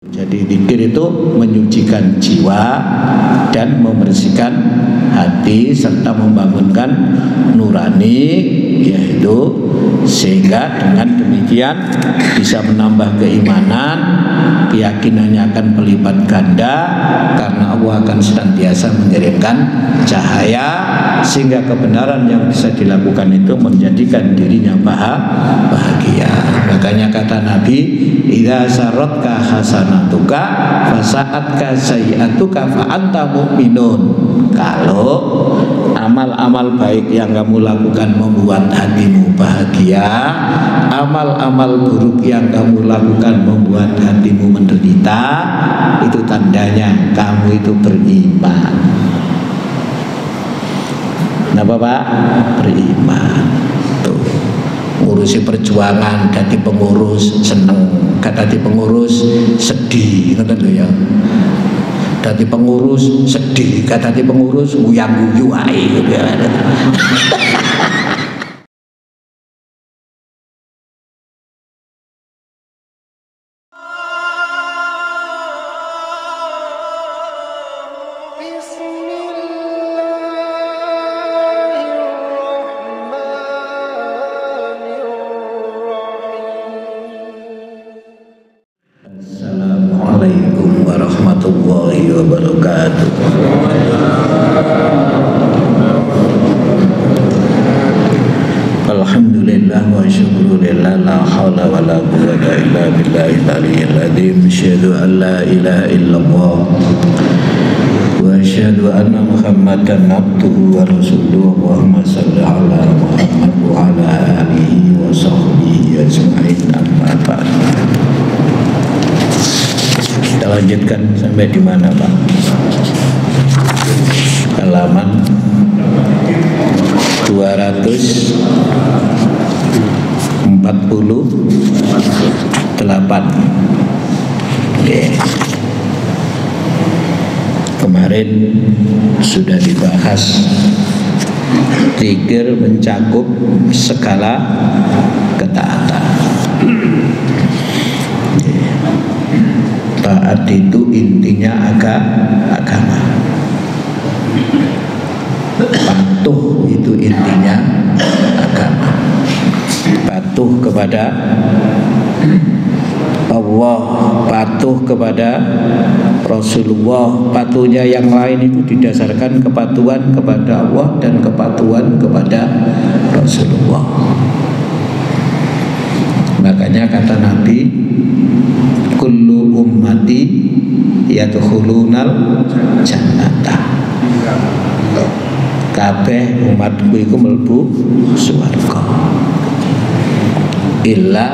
Jadi zikir itu menyucikan jiwa dan membersihkan hati serta membangunkan nurani, yaitu sehingga dengan demikian bisa menambah keimanan, keyakinannya akan berlipat ganda karena Allah akan senantiasa mengirimkan cahaya sehingga kebenaran yang bisa dilakukan itu menjadikan dirinya bahagia. Makanya kata Nabi, idza saratka hasanatuka fasa'atka sayi'atuka fa anta mu'minun. Kalau amal-amal baik yang kamu lakukan membuat hatimu bahagia, amal-amal buruk yang kamu lakukan membuat hatimu menderita, itu tandanya kamu itu beriman. Kenapa Pak? Beriman. Tuh, ngurusi perjuangan, dadi pengurus seneng, dadi pengurus sedih, ngoten lho ya. Dadi pengurus sedih, dadi pengurus nguyang-guyu ae gitu ya. Assalamualaikum warahmatullahi wabarakatuh. Alhamdulillah wa syukurillah, la hawla wa la quwwata illa billahil aliyyil azim. Asyhadu an la ilaha illallah wa asyhadu anna Muhammadan abduhu wa rasuluhu. Allahumma shalli ala Muhammad wa ala alihi wa sahbihi ajma'in. Amma ba'd. Kita lanjutkan sampai di mana Pak? Halaman 248. Oke. Kemarin sudah dibahas zikir mencakup segala ketaatan. Taat itu intinya agama. Patuh itu intinya agama. Patuh kepada Allah, patuh kepada Rasulullah. Patuhnya yang lain itu didasarkan kepatuhan kepada Allah dan kepatuhan kepada Rasulullah. Makanya kata Nabi, kullu ummati yadkhulunal jannata. Kabeh umatku iku mlebu swarga illa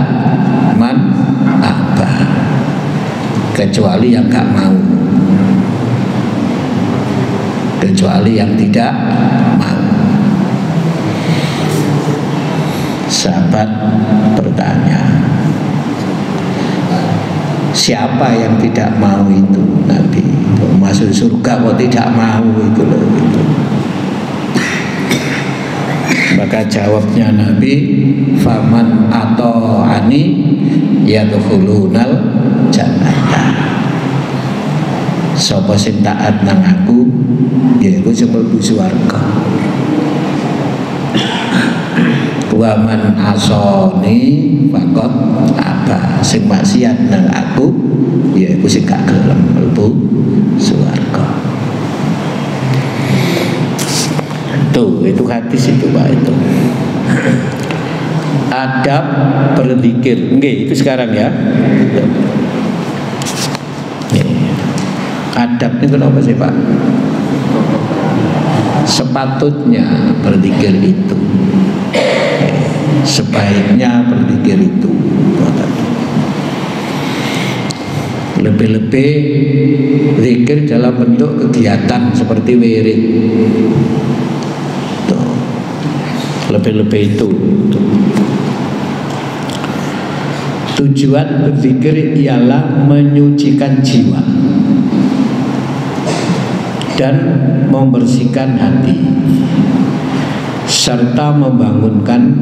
man aba, kecuali yang gak mau, kecuali yang tidak mau. Sahabat bertanya, siapa yang tidak mau itu? Nabi, masuk surga kok tidak mau itu loh itu. Maka jawabnya Nabi, faman ata'ani yadkhulunal jannata. Sapa sing taat nang aku yaiku sing mlebu swarga. Wa man asani faqad aba, sing maksiat nang aku yaiku sing gak gelem mlebu swarga. Tuh, itu hadis itu Pak itu. Adab berzikir. Nggih, itu sekarang ya. Adab itu kenapa sih Pak? Sepatutnya berzikir itu, sebaiknya berzikir itu. Lebih-lebih zikir dalam bentuk kegiatan seperti wirid. Lebih-lebih itu. Tujuan berzikir ialah menyucikan jiwa dan membersihkan hati serta membangunkan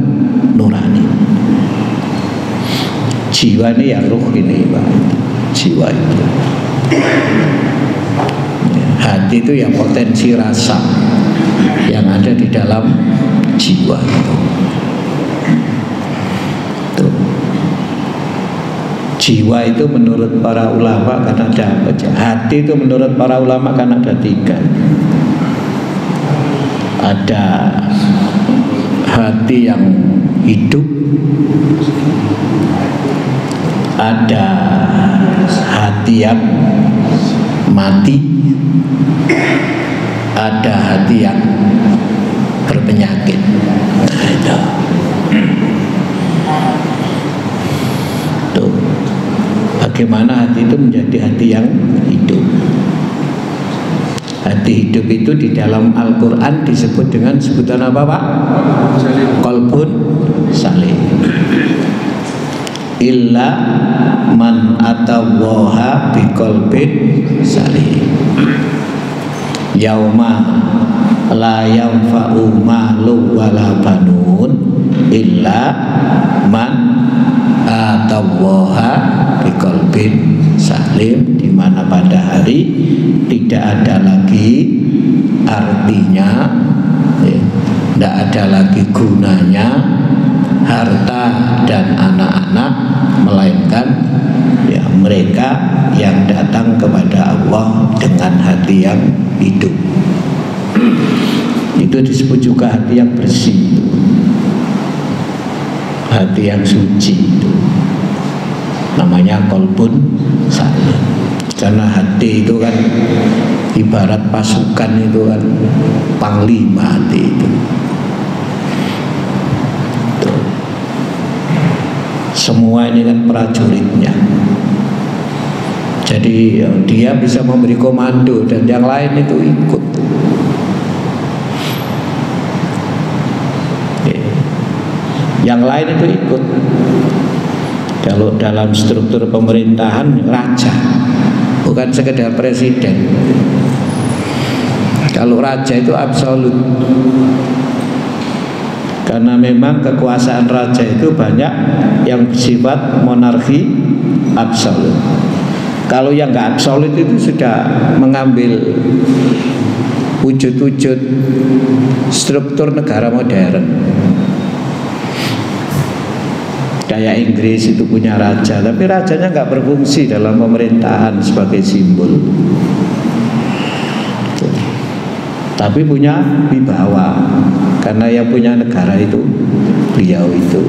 nurani. Jiwa ini ya ruh ini Pak. jiwa itu. Hati itu ya potensi rasa yang ada di dalam jiwa itu. Tuh. Jiwa itu menurut para ulama kan ada apa aja. Hati itu menurut para ulama kan ada 3. Ada hati yang hidup, ada hati yang mati, ada hati yang berpenyakit. Nah, itu. Tuh. Bagaimana hati itu menjadi hati yang hidup? Hati hidup itu di dalam Al-Quran disebut dengan sebutan apa, Pak? Qalbun salim. Illa man atawaha biqalbin salim. Yauma la yanfa'u malu wala banun illa man atawaha biqalbin salim, di mana pada hari tidak ada lagi artinya, tidak ada lagi gunanya harta dan anak-anak, melainkan ya mereka yang datang kepada Allah dengan hati yang hidup. Itu disebut juga hati yang bersih, hati yang suci, itu namanya qalbun salim. Karena hati itu kan ibarat pasukan, itu kan panglima hati itu. Tuh. Semua ini kan prajuritnya. Jadi dia bisa memberi komando dan yang lain itu ikut. Yang lain itu ikut. Kalau dalam struktur pemerintahan, raja, bukan sekedar presiden. Kalau raja itu absolut, karena memang kekuasaan raja itu banyak yang bersifat monarki absolut. Kalau yang nggak absolut itu sudah mengambil wujud-wujud struktur negara modern. Kayak Inggris itu punya raja, tapi rajanya nggak berfungsi dalam pemerintahan sebagai simbol. Tapi punya wibawa, karena yang punya negara itu beliau itu.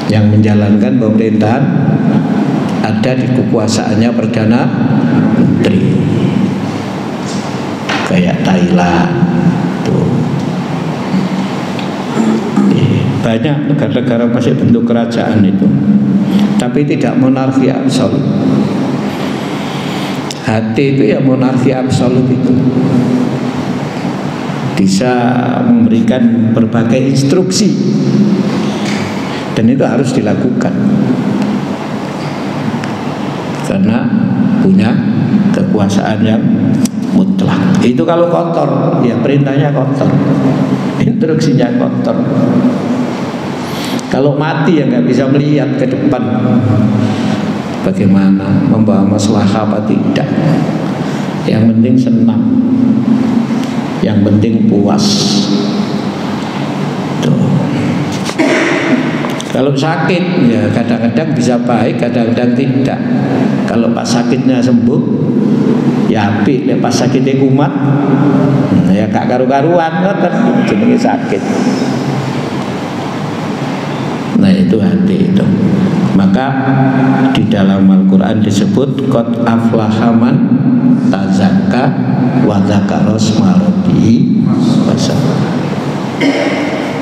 Yang menjalankan pemerintahan ada di kekuasaannya Perdana Menteri. Kayak Thailand tuh. Banyak negara-negara masih bentuk kerajaan itu, tapi tidak monarki absolut. Hati itu ya monarki absolut itu, bisa memberikan berbagai instruksi, dan itu harus dilakukan karena punya kekuasaan yang mutlak. Itu kalau kotor, ya perintahnya kotor, instruksinya kotor. Kalau mati ya nggak bisa melihat ke depan, bagaimana membawa maslahah apa tidak. Yang penting senang, yang penting puas. Tuh. Kalau sakit ya kadang-kadang bisa baik, kadang-kadang tidak. Kalau pas sakitnya sembuh ya apik, pas sakitnya kumat ya gak karu-karuan kan jenenge sakit. Nah itu hati itu. Maka di dalam Al-Quran disebut qad aflaha man tazakka wa dzakara isma rabbih.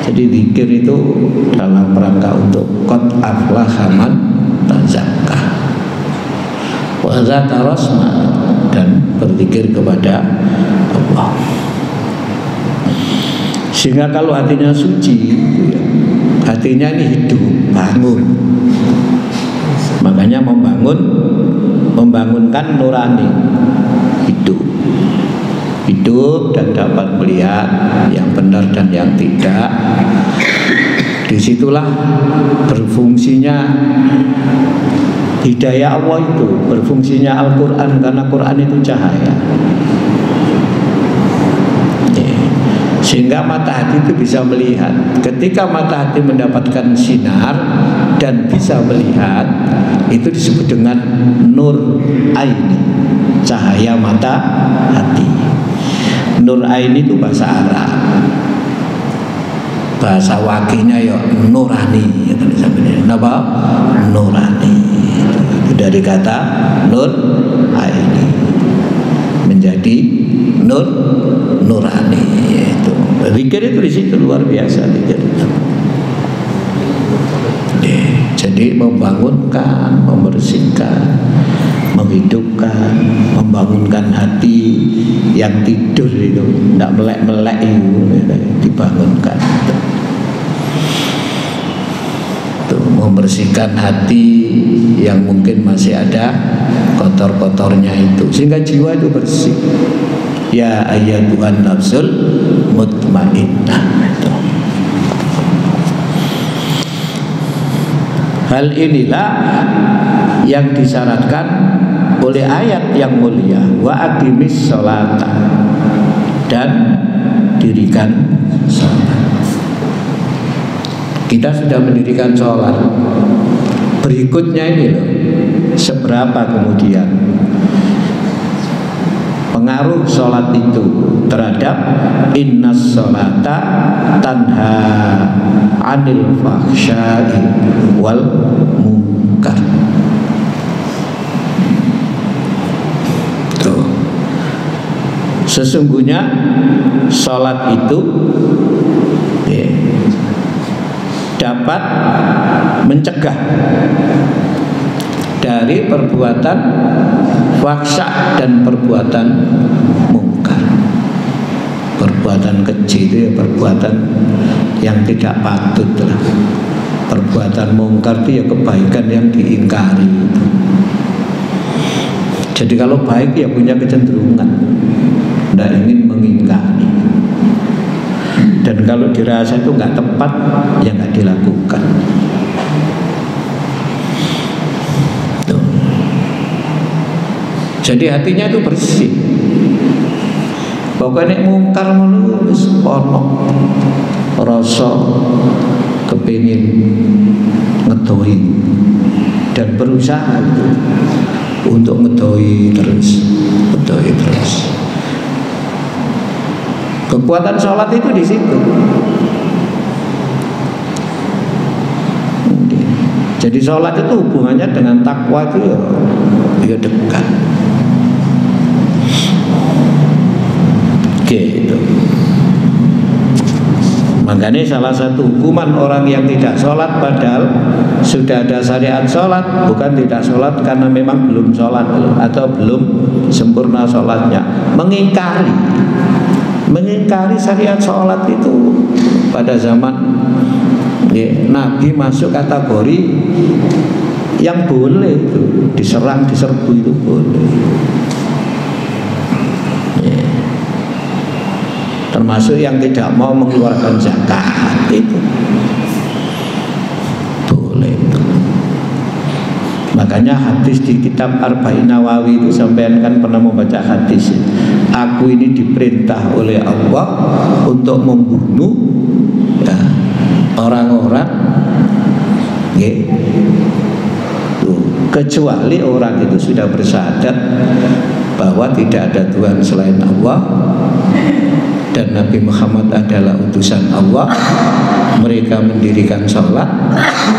Jadi zikir itu dalam rangka untuk qad aflaha man tazakka wa dzakara isma, dan berzikir kepada Allah. Sehingga kalau hatinya suci, hatinya ini hidup, bangun. Makanya membangunkan nurani, hidup dan dapat melihat yang benar dan yang tidak. Disitulah berfungsinya Hidayah Allah itu berfungsinya Al-Quran, karena Quran itu cahaya. Sehingga mata hati itu bisa melihat. Ketika mata hati mendapatkan sinar dan bisa melihat, itu disebut dengan nur aini, cahaya mata hati. Nur aini itu bahasa Arab, bahasa wakilnya ya nurani. Kenapa? Nurani. Itu dari kata nur aini menjadi nur nurani. Itu zikir itu di situ luar biasa zikir itu. Jadi membangunkan, membersihkan, menghidupkan, membangunkan hati yang tidur itu, tidak melek-melek itu, dibangunkan. Tuh, membersihkan hati yang mungkin masih ada kotor-kotornya itu, sehingga jiwa itu bersih. Ya ayyatuhan nafsul mutmainnah. Hal inilah yang disyaratkan oleh ayat yang mulia, wa aqimis sholata, dan dirikan sholat. Kita sudah mendirikan sholat. Berikutnya ini loh, seberapa kemudian pengaruh sholat itu terhadap innas sholata tanha anil fahsya'i wal munkar. Tuh. Sesungguhnya sholat itu dapat mencegah dari perbuatan fahsya dan perbuatan mungkar. Perbuatan keji itu ya perbuatan yang tidak patut lah. Perbuatan mungkar itu ya kebaikan yang diingkari. Jadi kalau baik ya punya kecenderungan tidak ingin mengingkari. Dan kalau dirasa itu nggak tepat ya nggak dilakukan. Jadi hatinya itu bersih. Pokoknya mungkar mulu wis ono rasa kepingin ngedoi dan berusaha itu untuk ngedoi terus. Kekuatan sholat itu di situ. Jadi sholat itu hubungannya dengan takwa itu ya dekat. Gitu. Makanya salah satu hukuman orang yang tidak sholat padahal sudah ada syariat sholat, bukan tidak sholat karena memang belum sholat atau belum sempurna sholatnya, mengingkari syariat sholat itu. Pada zaman Nabi masuk kategori yang boleh itu diserbu itu boleh. Termasuk yang tidak mau mengeluarkan zakat itu boleh itu. Makanya hadis di kitab Arba'in Nawawi itu sampean kan pernah membaca hadis. Aku ini diperintah oleh Allah untuk membunuh ya, orang-orang kecuali orang itu sudah bersyahadat bahwa tidak ada Tuhan selain Allah dan Nabi Muhammad adalah utusan Allah. Mereka mendirikan sholat,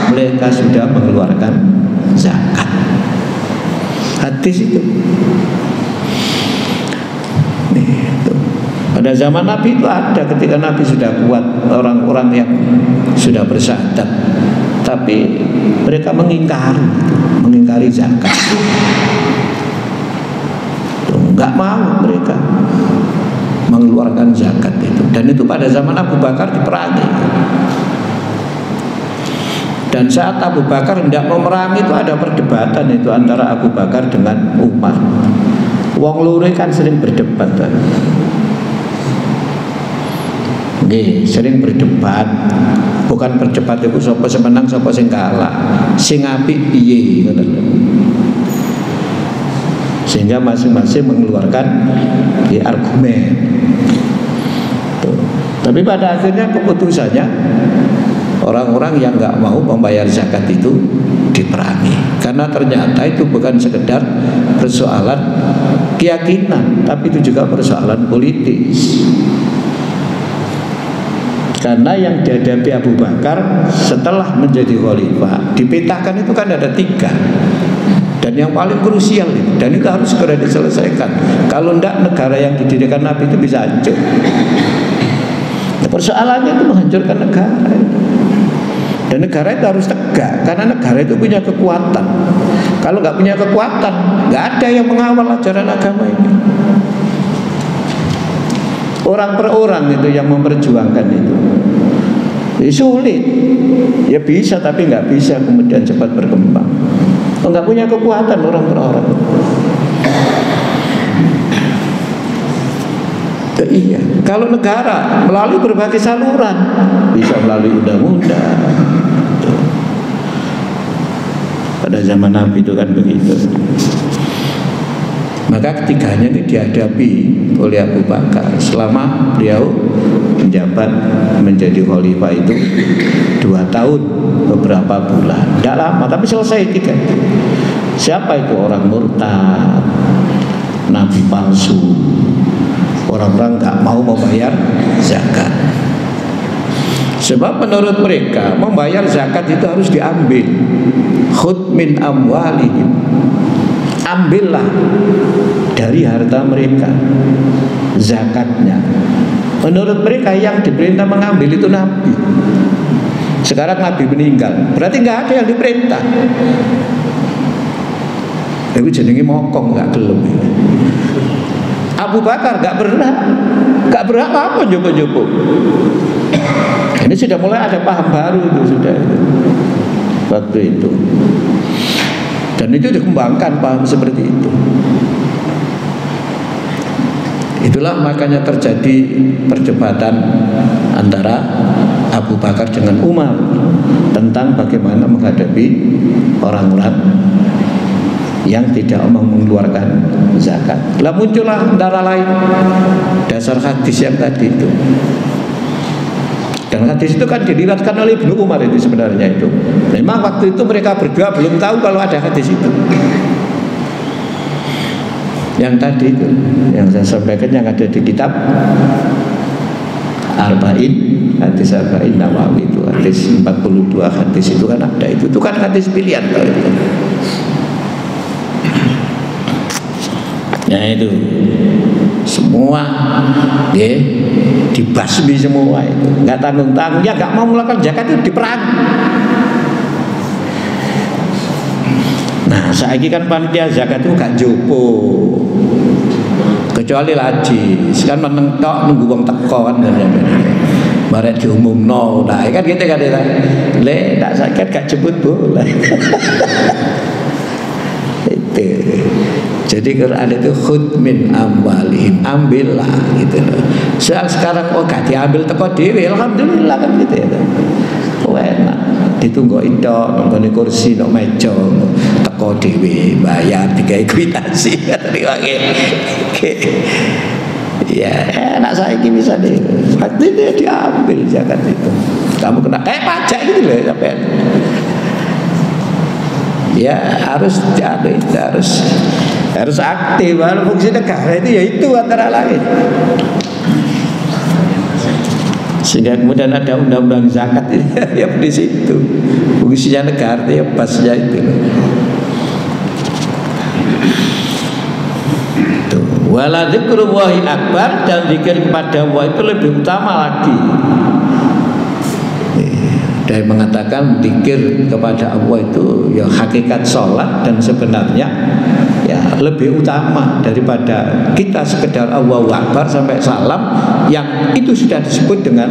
mereka sudah mengeluarkan zakat. Hadis itu. Pada zaman Nabi itu ada, ketika Nabi sudah kuat orang-orang yang sudah bersyahadat, tapi mereka mengingkari zakat. Enggak mau mereka mengeluarkan zakat itu. Dan itu pada zaman Abu Bakar diperangi. Dan saat Abu Bakar hendak memerangi itu ada perdebatan itu antara Abu Bakar dengan Umar. Wong lure kan sering berdebat. sering berdebat. Bukan berdebat itu sapa sing menang sapa sing kalah, sing apik piye ngono lho. Sehingga masing-masing mengeluarkan argumen. Tuh. Tapi pada akhirnya keputusannya orang-orang yang nggak mau membayar zakat itu diperangi, karena ternyata itu bukan sekedar persoalan keyakinan, tapi itu juga persoalan politis. Karena yang dihadapi Abu Bakar setelah menjadi khalifah dipetakan itu kan ada 3, dan yang paling krusial itu, dan itu harus segera diselesaikan. Kalau tidak, negara yang didirikan Nabi itu bisa hancur. Nah, persoalannya itu menghancurkan negara itu. Dan negara itu harus tegak, karena negara itu punya kekuatan. Kalau nggak punya kekuatan, nggak ada yang mengawal ajaran agama ini. Orang per orang itu yang memperjuangkan itu. Sulit. Ya bisa, tapi nggak bisa kemudian cepat berkembang. Oh, nggak punya kekuatan orang per orang. Iya. Kalau negara melalui berbagai saluran, bisa melalui undang-undang. Pada zaman Nabi itu kan begitu. Maka ketiganya ini dihadapi oleh Abu Bakar selama beliau menjabat menjadi khalifah itu 2 tahun beberapa bulan. Tidak lama, tapi selesai 3. Siapa itu? Orang murtad, nabi palsu, orang-orang nggak mau membayar zakat. Sebab menurut mereka membayar zakat itu harus diambil. Khudh min amwalihim, ambillah dari harta mereka zakatnya. Menurut mereka yang diperintah mengambil itu Nabi. Sekarang Nabi meninggal, berarti nggak ada yang diperintah. Itu jenenge mokong, nggak gelem. Abu Bakar nggak berhak apa nyoba-nyoba. Ini sudah mulai ada paham baru itu sudah waktu itu. Dan itu dikembangkan paham seperti itu. Itulah makanya terjadi perdebatan antara Abu Bakar dengan Umar tentang bagaimana menghadapi orang-orang yang tidak mau mengeluarkan zakat. Lah muncullah antara lain dasar hadis yang tadi itu. Dan hadis itu kan diriwayatkan oleh Ibnu Umar itu sebenarnya itu. Memang waktu itu mereka berdua belum tahu kalau ada hadis itu. Yang tadi itu, yang saya sampaikan yang ada di kitab Arba'in, hadis Arba'in Nawawi itu, hadis 42 hadis itu kan ada itu kan hadis pilihan kalau itu. Ya itu semua dibasmi semua itu, nggak tanggung-tanggung, ya nggak mau melakukan zakat itu diperang. Nah, saiki kan panitia zakat itu gak jopo, kecuali laji. Sekarang meneng tok nunggu wong teko kan. Barek diumumno, nah kan gitu kan ya. Le, tak zakat gak jemput bola. Itu. Jadi Quran itu khudh min amwalihim, ambillah gitu loh. Soal sekarang gak diambil teko dhewe, alhamdulillah kan gitu ya. Enak. Ditunggu itu nonggone kursi nang meja teko dhewe bayar digawe kwitansi ya enak saiki bisa deh pasti dia diambil zakat itu, kamu kena kayak pajak gitu loh sampean ya harus aktif. Fungsi negara itu ya itu antara lain. Sehingga kemudian ada undang-undang zakat ini ya di situ. Fungsinya negara ya pasnya itu. Wala dzikrullahi akbar, dan zikir kepada Allah itu lebih utama lagi. Dan mengatakan zikir kepada Allah itu ya hakikat sholat, dan sebenarnya ya lebih utama daripada kita sekedar Allahu Akbar sampai salam yang itu sudah disebut dengan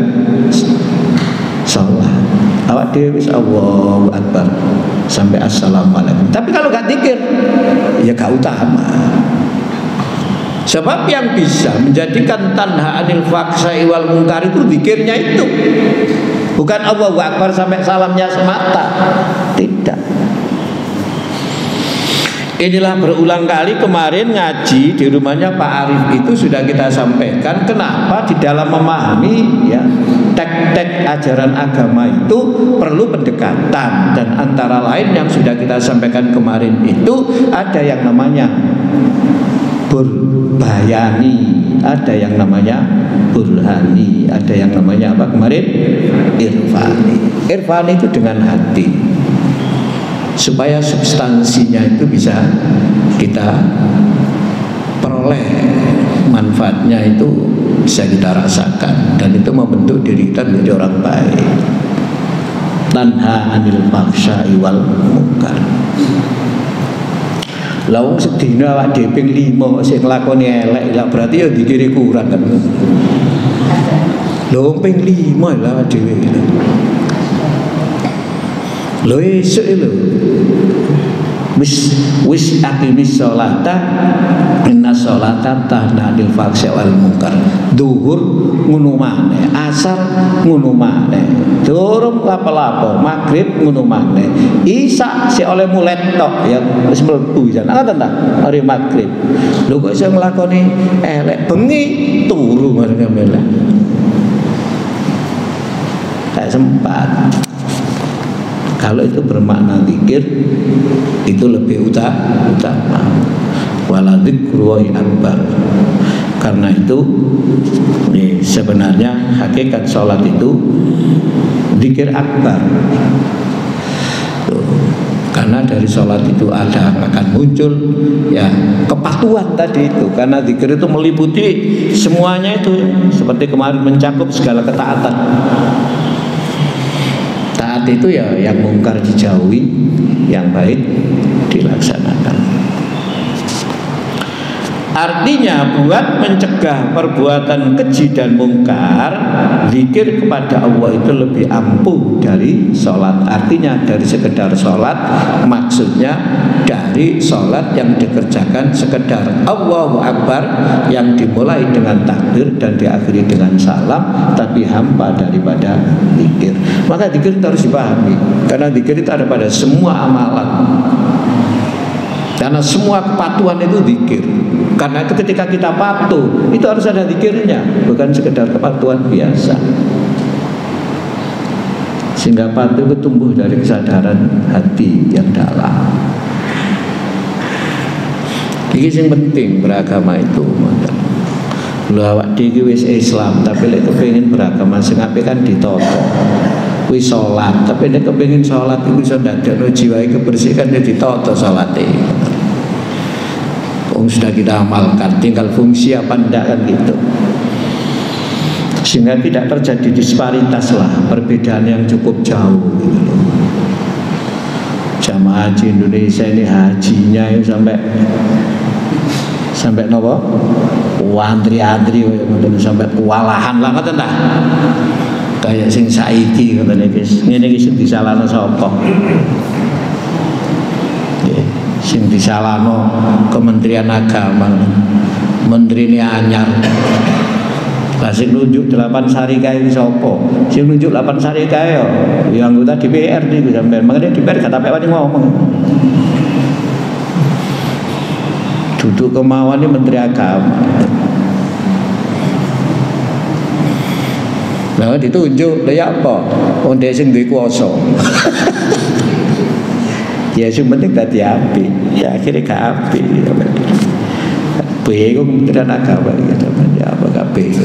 sholat. Awak dewe wis Allahu Akbar sampai assalamualaikum. Tapi kalau gak zikir ya gak utama. Sebab yang bisa menjadikan tanha anil fahsya'i wal munkar itu zikirnya itu. Bukan Allahu Akbar sampai salamnya semata. Tidak. Inilah berulang kali kemarin ngaji di rumahnya Pak Arif itu sudah kita sampaikan kenapa di dalam memahami ya tek-tek ajaran agama itu perlu pendekatan, dan antara lain yang sudah kita sampaikan kemarin itu ada yang namanya burbayani, ada yang namanya burhani, ada yang namanya apa kemarin? Irfani. Irfani itu dengan hati, supaya substansinya itu bisa kita peroleh, manfaatnya itu bisa kita rasakan, dan itu membentuk diri kita menjadi orang baik. Tanha anil fahsya'i wal munkar. Lawang sedina awak dhewe ping 5 sing nglakoni elek, ya berarti ya dikiri kurang kan. Lho ping 5 lha awak dhewe. Lho esuk lho. Wis aqimis sholata inna sholata tanha anil fahsya'i wal munkar. Zuhur ngono maneh, asar ngono maneh, durung lapo-lapo, maghrib ngono maneh, isya si oleh mulet tok ya wis mlebu jan. Ngoten ta? Hari maghrib. Lho kok iso nglakoni elek, bengi turu marang melek. Tak sempat. Kalau itu bermakna zikir itu lebih utama. Wala dzikrullahi akbar. Karena itu sebenarnya hakikat sholat itu zikir akbar. Karena dari sholat itu akan muncul ya kepatuhan tadi itu. Karena zikir itu meliputi semuanya itu, seperti kemarin mencakup segala ketaatan. Taat itu ya yang mungkar dijauhi, yang baik dilaksanakan. Artinya buat mencegah perbuatan keji dan mungkar, zikir kepada Allah itu lebih ampuh dari sholat. Artinya dari sekedar sholat, maksudnya dari sholat yang dikerjakan sekedar Allahu Akbar, yang dimulai dengan takbir dan diakhiri dengan salam, tapi hampa daripada zikir. Maka zikir itu harus dipahami, karena zikir itu ada pada semua amalan. Karena semua kepatuhan itu zikir. Karena itu ketika kita patuh, itu harus ada zikirnya, bukan sekedar kepatuhan biasa. Sehingga patuh itu tumbuh dari kesadaran hati yang dalam. Ini yang penting beragama itu. Lu awak dhewe wis Islam, tapi lek kepengin beragama sing apik kan ditoto. Wis salat, tapi nek kepengin salat iku iso ndadekno jiwae kebersihan ya ditoto salate. Sudah kita amalkan, tinggal fungsi apa enggak kan gitu. Sehingga tidak terjadi disparitas lah, perbedaan yang cukup jauh gitu loh. Jamaah haji Indonesia ini hajinya itu sampai nopo? Antri-antri sampai kewalahan lah ngoten ta. Kayak sing saiki ngoten iki. Ngene iki sing disalahno sapa? Sing disalahno Kementerian Agama, menteri ini anyar. Lah sing nunjuk 8 sari kae sapa? Sing nunjuk 8 sari kae ya anggota DPR niku sampean. Makanya DPR gak sampai wani ngomong. Duduk kemauan ini Menteri Agama. Lah ditunjuk, lha ya apa? Wong dhek sing duwe kuwasa. Ya sing penting dadi apik, ya akhirnya gak apik. Bingung Kementerian Agama ya apa kabeh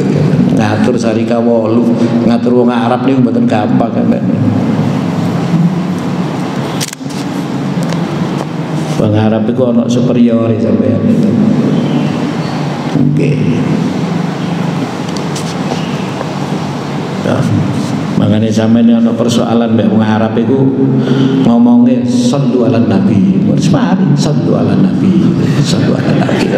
ngatur Sarika 8, ngatur wong Arab niku mboten gampang kan. Wong Arab iku ana superior sampeyan. Nggih. Makanya sampai ini ada persoalan mbak wong Arab itu ngomongnya sallu ala nabi, mari sallu ala nabi, sallu ala nabi.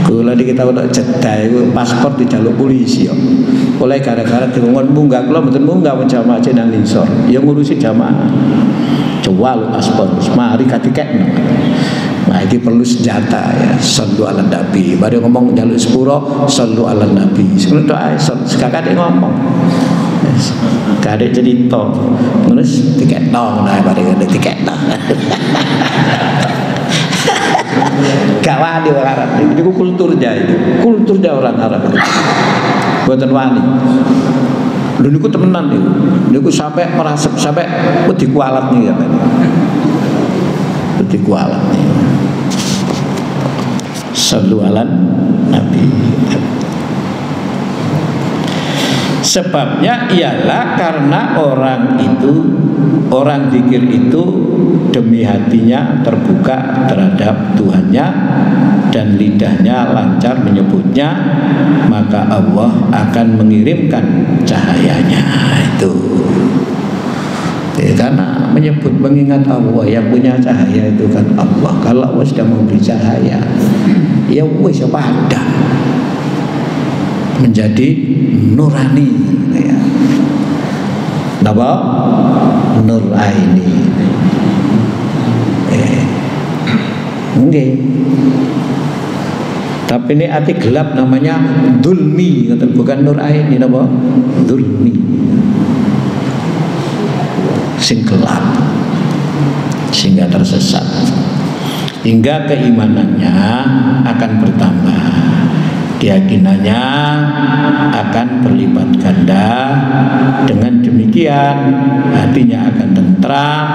Kula di kita udah Jeddah itu paspor dijaluk polisi yo. Oleh gara-gara dikongkon munggah, kula mboten munggah jamaah jeneng Linsor. Ya ngurusi jamaah. atwalu asbarus mari katikekno. Nah ini perlu senjata ya, sallu ala nabi. Baru ngomong jaluk sepuro, sallu ala nabi. Sebelum doa, sekadek ngomong. Kadek cerita, terus tiket no, nah baru ada tiket no. Gak wani orang Arab, itu kulturnya orang Arab itu. Buatan wani. Lu niku temenan niku. Niku sampai merasa sampai wedi kualat nih katanya. Wedi kualat nih. Sallu ala nabi. Sebabnya ialah karena orang zikir itu demi hatinya terbuka terhadap Tuhannya dan lidahnya lancar menyebutnya, maka Allah akan mengirimkan cahayanya itu. Karena menyebut mengingat Allah, yang punya cahaya itu kan Allah. Kalau Allah sudah memberi cahaya, ya wis pada menjadi nurani ya. Napa? Nur aini. Nggih. Tapi ini hati gelap namanya dulmi, bukan nur aini napa? Dulmi. Sing gelap sehingga tersesat, hingga keimanannya akan bertambah, keyakinannya akan berlipat ganda. Dengan demikian hatinya akan tentram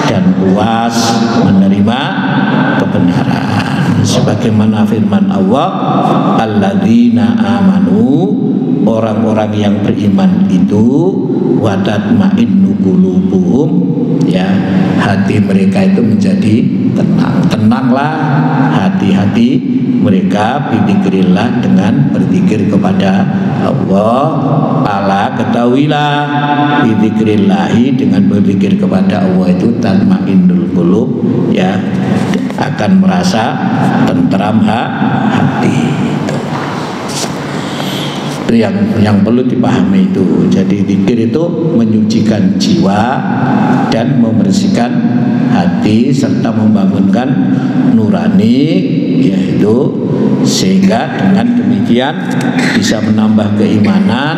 dan puas menerima kebenaran. Sebagaimana firman Allah, alladzina amanu, orang-orang yang beriman itu wa tatma'innu qulubuhum, ya, hati mereka itu menjadi tenang. Tenanglah hati-hati mereka bidzikrillah, dengan berzikir kepada Allah. Ala ketahuilah bidzikrillahi, dengan berzikir kepada Allah itu tatmainnul qulub, ya, akan merasa tentram hati. Itu yang perlu dipahami itu. Jadi zikir itu menyucikan jiwa dan membersihkan hati serta membangunkan nurani, yaitu sehingga dengan demikian bisa menambah keimanan,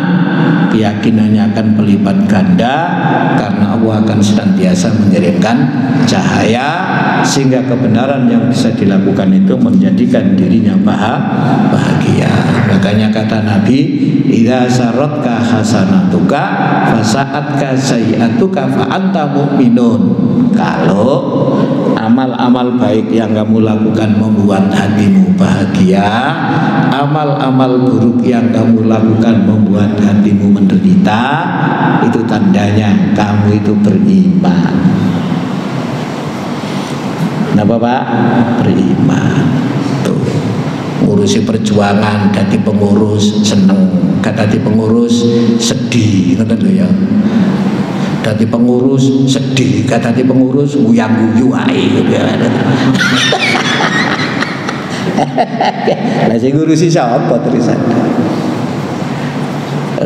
keyakinannya akan berlipat ganda karena Allah akan senantiasa mengirimkan cahaya, sehingga kebenaran yang bisa dilakukan itu menjadikan dirinya bahagia. Makanya kata Nabi, idza saratka hasanatuka fasa'atka sayi'atuka fa anta mu'minun. Kalau amal-amal baik yang kamu lakukan membuat hatimu bahagia, amal-amal buruk yang kamu lakukan membuat hatimu menderita, itu tandanya kamu itu beriman. Kenapa Pak? Beriman. Tuh, ngurusi perjuangan, dadi pengurus seneng, dadi pengurus sedih, ngoten lho ya. Dadi pengurus sedih, dadi pengurus nguyang-guyu ae gitu ya. Lah sing ngurusi sapa terusan?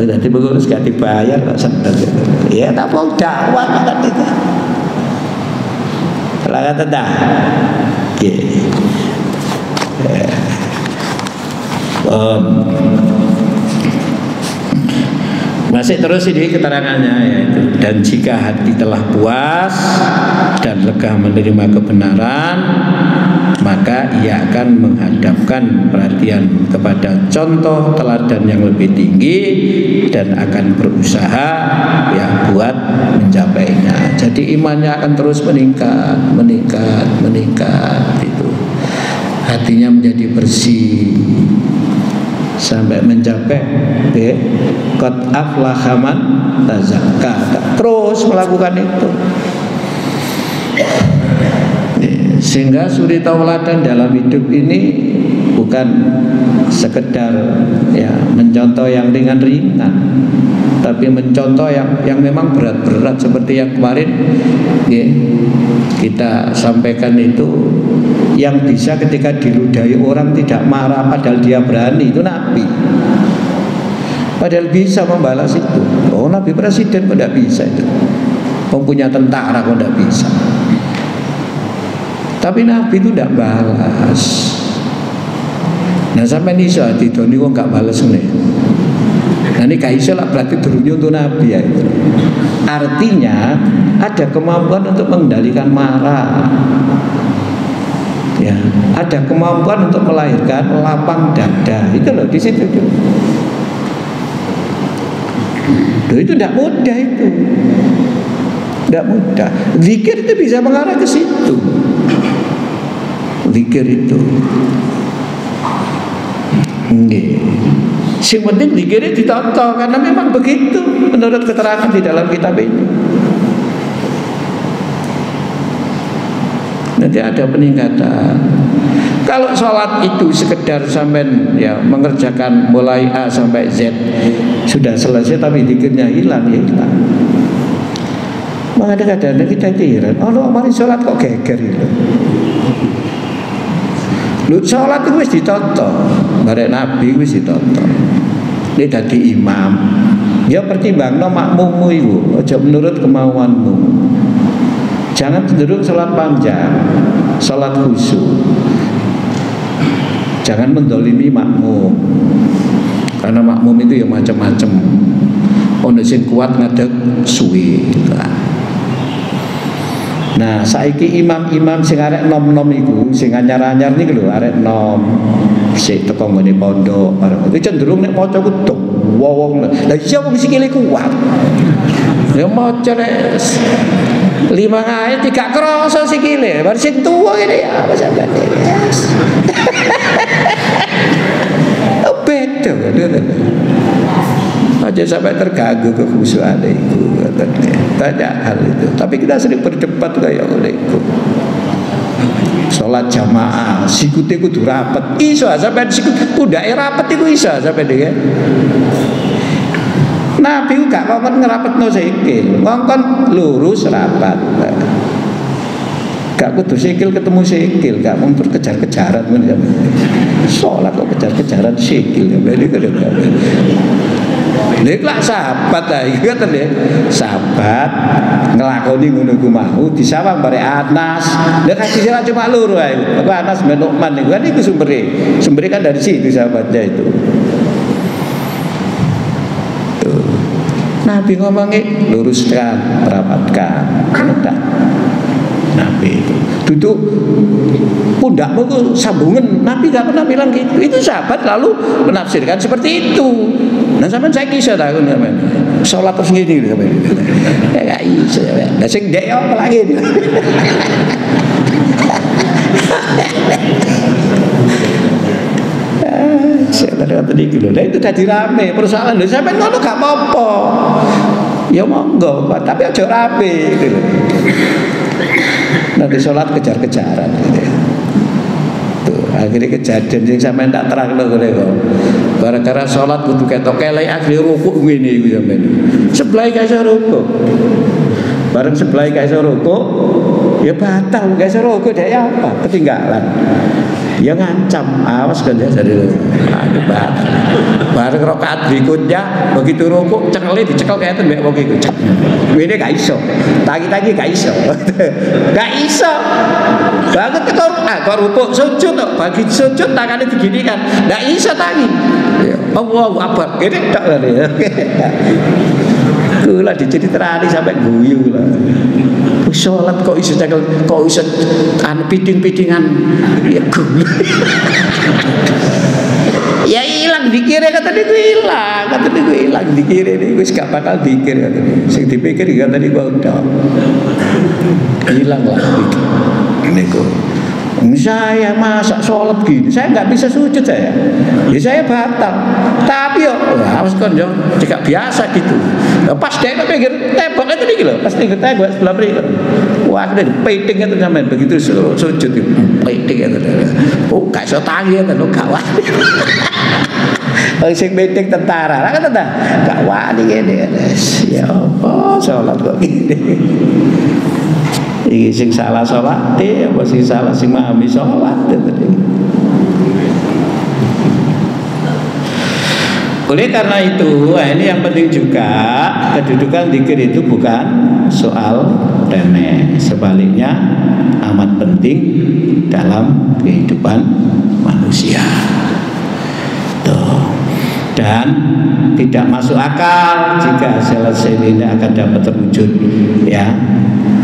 Dadi pengurus gak dibayar kok seneng. Ya tak mau dakwah kan itu. Lah kata dah. Nggih. Masih terus ini keterangannya, yaitu, dan jika hati telah puas dan lega menerima kebenaran, maka ia akan menghadapkan perhatian kepada contoh teladan yang lebih tinggi dan akan berusaha ya buat mencapainya. Jadi imannya akan terus meningkat itu. Hatinya menjadi bersih sampai mencapai qad aflaha man tazakka. Terus melakukan itu sehingga suri tauladan dalam hidup ini bukan sekedar ya mencontoh yang ringan-ringan, tapi mencontoh yang memang berat-berat seperti yang kemarin ya, kita sampaikan itu. Yang bisa ketika diludahi orang tidak marah padahal dia berani, itu Nabi. Padahal bisa membalas itu. Oh, Nabi presiden kok tidak bisa itu. Punya tentara kok tidak bisa. Tapi Nabi itu tidak balas. Nah sampai ini iso didoni kok nggak balas nih. Nah ini gak iso lah, berarti dulunya untuk Nabi ya. Artinya ada kemampuan untuk mengendalikan marah. Ya, ada kemampuan untuk melahirkan lapang dada. Itu loh di situ tuh. Itu tidak mudah itu. Tidak mudah. Zikir itu bisa mengarah ke situ. Zikir itu. Nggih. Yang penting zikirnya ditonton karena memang begitu menurut keterangan di dalam kitab ini. Nanti ada peningkatan. Kalau sholat itu sekedar sampai ya mengerjakan mulai A sampai Z sudah selesai tapi zikirnya hilang, ya hilang. Makanya kadang-kadang kita heran, oh mari sholat kok geger itu. Lu sholat itu wis ditonton, bareng Nabi wis ditonton. Dia dadi imam, ya pertimbangno makmummu itu, aja menurut kemauanmu. Jangan cenderung sholat panjang, sholat khusyuk. Jangan mendolimi makmum, karena makmum itu ya macam-macam. Ono sing kuat ngadeg suwi. Nah, saiki imam-imam sing arek nom-nom iku, sing anyar-anyar niku lho, arek nom. Sik teko ngene pondok, arek cenderung nek maca ku dok wong. Lah iya wong sikile kuat. Ya maca nek 5 ayat tidak kerasa sikile, bar sing tuwa ngene ya apa sampeyan. Beda. Aja sampai terganggu kekhusyuan itu katanya. Banyak hal itu. Tapi kita sering berdebat kayak itu. Sholat jamaah, sikute kudu rapet. Iso sampai sikut pundake rapet iku iso sampai dia. Nabi gak ngomong ngerapetno sikil, ngongkon lurus rapat. Gak kudu sikil ketemu sikil, gak mau kejar-kejaran men. Sholat kok kejar-kejaran sikil, beli kene. Lek lak sahabat ta iki ngoten nggih. Sahabat nglakoni ngono iku mau disawang bare Anas. Lek hadis ora cuma loro ae. Anas bin Nu'man niku kan iku sumbere. Sumbere kan dari situ sahabatnya itu. Tuh. Nabi ngomongnya luruskan, rapatkan. Udah. Nabi itu duduk pundakmu itu sambungan. Nabi gak pernah bilang gitu. Itu sahabat lalu menafsirkan seperti itu. Nah sampean saya kisah tahu sampean. Salat terus ngene lho sampean. Ya gak iso ya. Lah sing ndek apa lagi. Saya kata iki lho. Lah itu dadi rame persoalan lho sampean ngono gak apa-apa. Ya monggo, tapi aja rapi gitu. Nanti sholat kejar-kejaran gitu. Tuh, akhirnya kejadian yang sampean tak terang lho kok. Gara-gara sholat kudu ketok kelek akhirnya rukuk ngene iku sampean. Sebelah gak iso rukuk. Bareng sebelah gak iso rukuk, ya batal gak iso rukuk dek apa? Ketinggalan. Ya ngancam, awas kan ya jadi batal. Bareng rakaat berikutnya begitu rukuk cekele dicekel kayak itu mbek wong iku. Ngene gak iso. Tangi-tangi gak iso. Gak iso. Banget kok rukuk sujud kok bagi sujud tangannya diginikan. Gak iso tangi. Allahu Akbar. Gini tok ya. Kula diceritain sampai guyu lah. Sholat kok iso cekel, kok iso piding-pidingan ya gula. Ya hilang dikira kata niku hilang, kata niku hilang dikira niku wis gak bakal dikir kata niku. Sing dipikir kata niku udah hilang lah niku. Saya masak sholat gini, saya nggak bisa sujud saya. Ya saya batal. Tapi yo, harus kon yo, tidak biasa gitu. Pas dia pikir tembok itu nih loh, pas tinggal tembok sebelah beri. Wah, ada peiting itu sampean begitu sujud itu, peiting itu. Oh, gak iso tangi itu lo kawan. Sing peiting tentara, lah kan tentara, gak wani gini. Ya apa sholat kok gini? Iki sing salah sholat apa sing salah sing memahami sholat tadi. Oleh karena itu, ini yang penting juga, kedudukan zikir itu bukan soal remeh, sebaliknya amat penting dalam kehidupan manusia. Tuh. Dan tidak masuk akal jika selesai ini akan dapat terwujud ya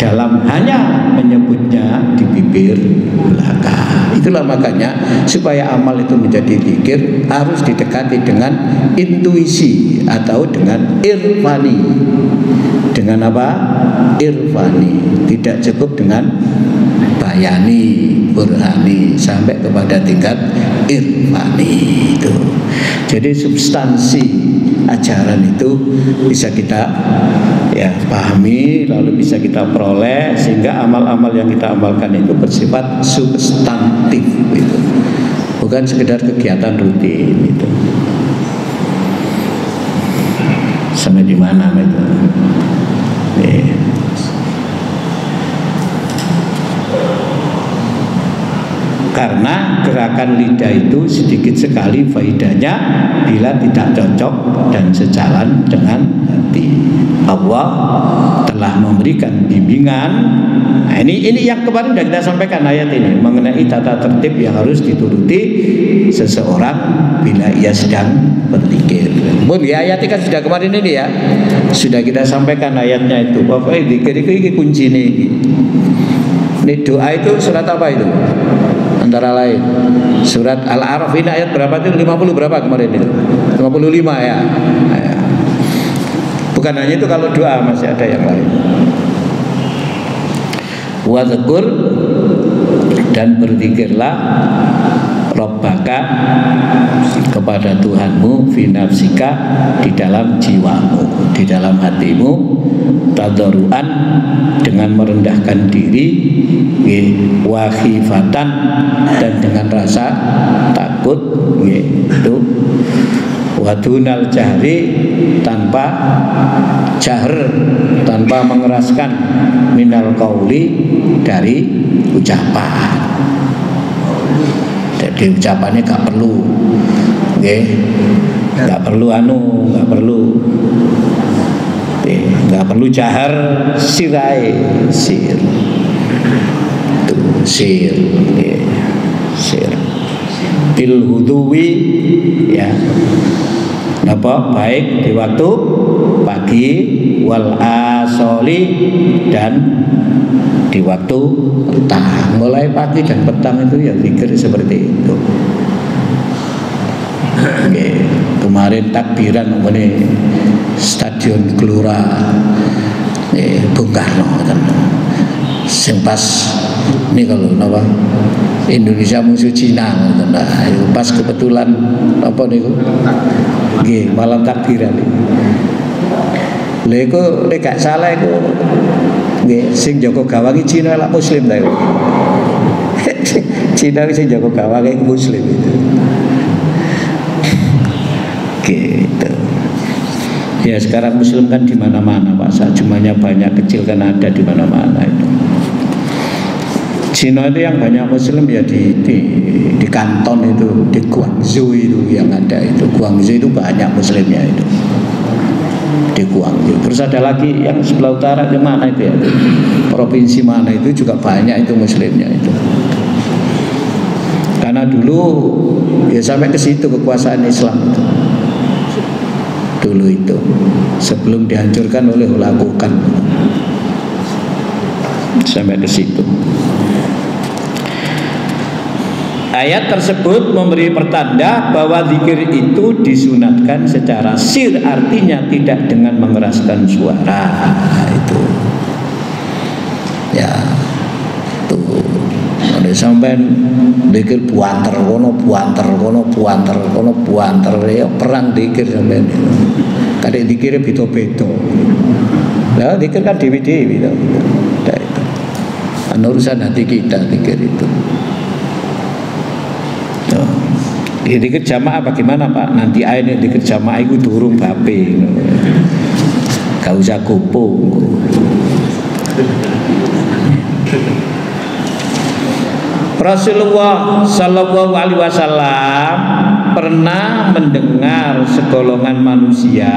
dalam hanya menyebutnya di bibir belaka. Itulah makanya supaya amal itu menjadi zikir harus didekati dengan intuisi atau dengan irfani. Dengan apa? Irfani. Tidak cukup dengan bayani, burhani, sampai kepada tingkat irfani itu. Jadi substansi ajaran itu bisa kita ya pahami, lalu bisa kita peroleh, sehingga amal-amal yang kita amalkan itu bersifat substantif itu, bukan sekedar kegiatan rutin itu. Sampai di mana itu? Karena gerakan lidah itu sedikit sekali faedahnya bila tidak cocok dan sejalan dengan hati. Allah telah memberikan bimbingan. Nah, ini yang kemarin sudah kita sampaikan ayat ini mengenai tata tertib yang harus dituruti seseorang bila ia sedang berzikir. Pun ya ayat kan sudah kemarin ini ya, sudah kita sampaikan ayatnya itu. Pokoknya zikir itu kunci ini. Ini doa itu surat apa itu? Antara lain surat Al-A'raf ini ayat berapa itu? 50 berapa kemarin itu? 55 ya. Bukan hanya itu, kalau doa masih ada yang lain. Wadhkur, dan berzikirlah Rabbaka, kepada Tuhanmu, fi nafsika, di dalam jiwamu, di dalam hatimu, tadarruan, dengan merendahkan diri, wa khifatan, dan dengan rasa takut, itu wadunal jahri, tanpa jahr, tanpa mengeraskan, minal qauli, dari ucapan. Jadi ucapannya gak perlu, gak perlu gak perlu jahar sirai, sir bil huduwi ya, apa baik di waktu pagi, wal asoli, dan di waktu petang. Mulai pagi dan petang itu ya zikir seperti itu. Kemarin takbiran mengenai Stadion Gelora Bung Karno kan, sing pas ini kalau apa Indonesia musuh Cina, nah itu pas kebetulan apa niku malam takbiran. Lha iku nek gak salah iku sing jaga gawangi Cina lah muslim ta iku. Cina sing jaga gawangi muslim itu. Gitu. Ya sekarang muslim kan di mana-mana Pak, jumlahnya banyak, kecil kan ada di mana-mana itu. Cina itu yang banyak muslim ya di Kanton itu, di Guangzhou itu yang ada itu. Guangzhou itu banyak muslimnya itu. Di Guangzhou. Terus ada lagi yang sebelah utara di mana itu ya? Provinsi mana itu juga banyak itu muslimnya itu. Karena dulu ya sampai ke situ kekuasaan Islam itu. Dulu itu sebelum dihancurkan oleh Hulagukan sampai ke situ. Ayat tersebut memberi pertanda bahwa zikir itu disunatkan secara sir, artinya tidak dengan mengeraskan suara. Itu ya tuh sampai zikir buanter kono buanter ya perang zikir sampai kadek zikir beda-beda. Lah zikir kan dewi-dewi itu. Urusan hati kita zikir itu. Dikir jamaah bagaimana Pak? Nanti air dikir jamaah itu durung bape, gak usah kupu. Rasulullah Shallallahu Alaihi Wasallam pernah mendengar segolongan manusia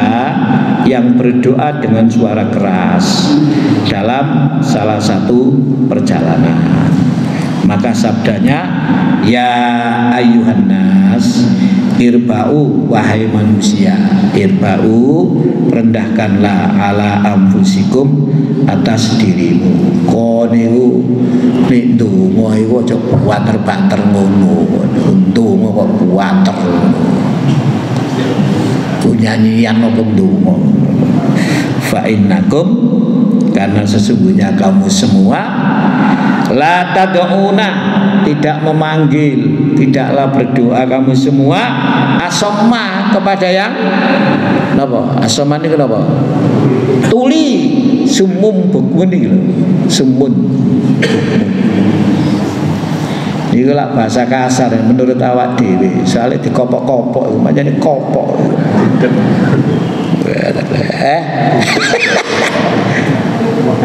yang berdoa dengan suara keras dalam salah satu perjalanan. Maka sabdanya, ya ayuhan nas, irba'u wahai manusia, irba'u rendahkanlah ala anfusikum atas dirimu. Koniku nek ndonga iku aja kuwater-bater ngono. Ndonga kok kuwater ngono. Ku nyanyian apa ndonga. Fa innakum, karena sesungguhnya kamu semua la tad'una, tidak memanggil, tidaklah berdoa kamu semua asomma, kepada yang napa? Asomma niku napa? Tuli, sumum bukun niku. Sumun. Iku lah bahasa kasar menurut awak dhewe. Soale dikopok-kopok iku pancene kopok.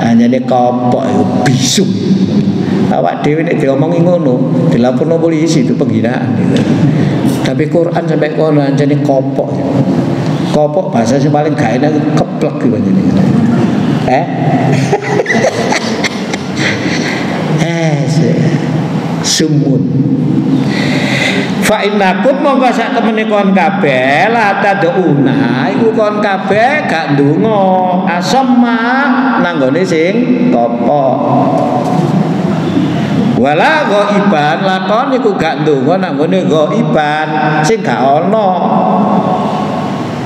Hanya ini kopok itu bisu. Awak dewi nek diomongi ngono, dilaporno polisi itu penghinaan gitu. Tapi Quran sampai kono anjane kopok. Kopok bahasa sing paling gak enak keplek gitu anjane. Sumun. Fa innakum mongko sak temene kon kabeh la tad'una, iku kon kabeh gak ndonga asamma nanggone sing kopok. Wala ghaiban, lakon iku gak ndonga nanggone ghaiban sing gak ana.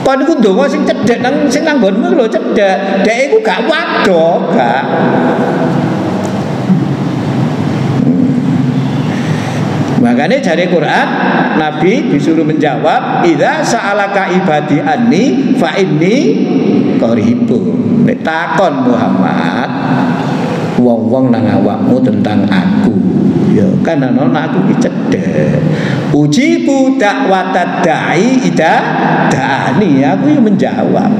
Kon iku ndonga sing cedhek nang sing nanggonmu lho cedhek. Dek iku gak waduh, gak. Makanya dari Quran Nabi disuruh menjawab, idza sa'alaka ibadi anni fa inni qaribun. Nek takon Muhammad wong-wong nang awakmu tentang aku, ya kan ana aku iki cedhek. Ujibu dakwatad da'i idza da'ani, aku yang menjawab.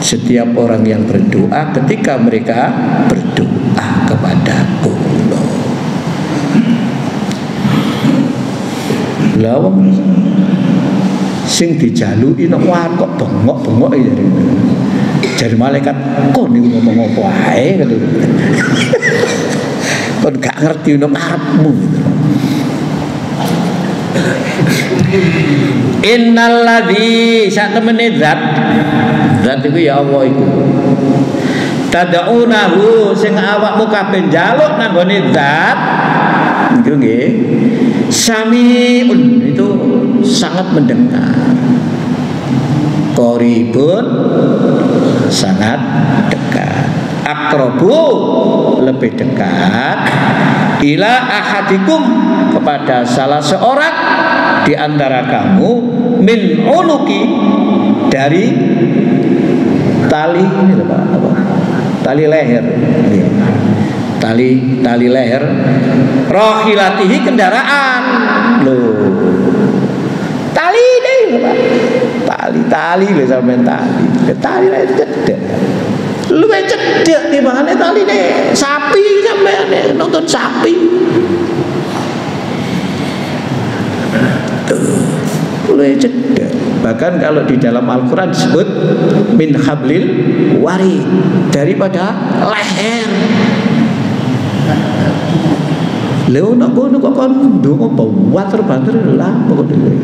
Setiap orang yang berdoa ketika mereka berdoa kepadaku. Lawang sing dijaluki nek kok bengok-bengok ya. Jare malaikat kok niku ngomong apa ae gitu. Kon gak ngerti nek karepmu gitu. Innal ladzi sak temene zat iku ya Allah iku. Tad'unahu sing awakmu kabeh njaluk nang gone zat niku nggih. Sami'un, itu sangat mendengar. Qaribun, sangat dekat. Aqrabu, lebih dekat. Ila ahadikum, kepada salah seorang di antara kamu, min unuki, dari tali ini apa? Tali leher. Tali leher, rohilatihi, kendaraan loh, tali deh Pak, tali loh sampean tali lah itu cedek, lu cedek di mana tali deh, sapi sampean nonton sapi, lu cedek. Bahkan kalau di dalam Al-Quran disebut min hablil warid, daripada leher. Leo nak kono kok kon ndonga bater-bater lah pokoknya.